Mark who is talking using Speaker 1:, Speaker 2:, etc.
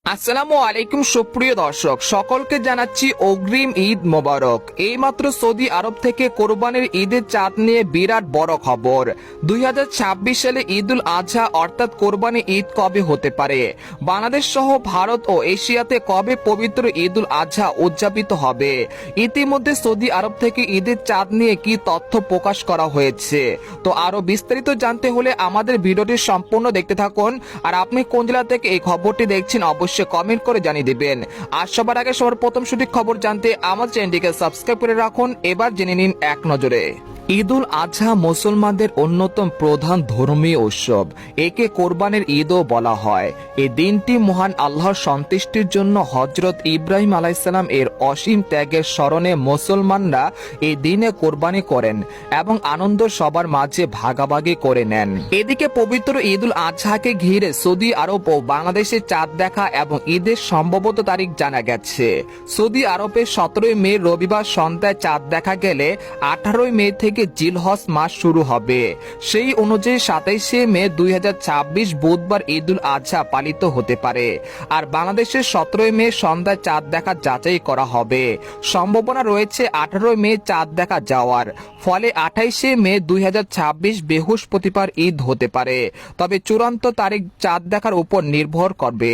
Speaker 1: আসসালামু আলাইকুম সুপ্রিয় দর্শক, সকলকে জানাচ্ছি অগ্রিম ঈদ মোবারক। এইমাত্র সৌদি আরব থেকে কোরবানির ঈদের চাঁদ নিয়ে বিরাট বড় খবর। 2026 সালে ঈদুল আজহা অর্থাৎ কোরবানি ঈদ কবে হতে পারে, বাংলাদেশ সহ ভারত ও এশিয়াতে কবে পবিত্র ঈদুল আজহা উদযাপিত হবে। ইতিমধ্যে সৌদি আরব থেকে ঈদের চাঁদ নিয়ে কি তথ্য প্রকাশ করা হয়েছে, তো আরো বিস্তারিত জানতে হলে আমাদের ভিডিওটি সম্পূর্ণ দেখতে থাকুন। আর আপনি কোন জেলা থেকে এই খবরটি দেখছেন অবশ্যই কমেন্ট করে জানিয়ে দিবেন। আর সবার আগে সবার প্রথম সঠিক খবর জানতে আমার চ্যানেলটিকে সাবস্ক্রাইব করে রাখুন। এবার জেনে নিন এক নজরে। ঈদুল আজহা মুসলমানদের অন্যতম প্রধান ধর্মীয় উৎসব। একে কোরবানির ঈদও বলা হয়। এই দিনটি মহান আল্লাহর সন্তুষ্টির জন্য হযরত ইব্রাহিম আলাইহিসসালাম এর অসীম ত্যাগের স্মরণে মুসলমানরা এই দিনে কোরবানি করেন এবং আনন্দ সবার মাঝে ভাগাভাগি করে নেন। এদিকে পবিত্র ঈদুল আজহাকে ঘিরে সৌদি আরব ও বাংলাদেশে চাঁদ দেখা এবং ঈদের সম্ভবত তারিখ জানা গেছে। সৌদি আরবে 17 মে রবিবার সন্ধ্যায় চাঁদ দেখা গেলে 18 মে থেকে জিলহজ মাস শুরু হবে। সেই অনুযায়ী 27 মে 2026 বুধবার ঈদুল আজহা পালিত হতে পারে। আর বাংলাদেশের 17 মে সন্ধ্যায় চাঁদ দেখা যাচাই করা হবে। সম্ভাবনা রয়েছে 18 মে চাঁদ দেখা যাওয়ার, ফলে 28 মে 2026 বৃহস্পতিবার ঈদ হতে পারে। তবে চূড়ান্ত তারিখ চাঁদ দেখার উপর নির্ভর করবে।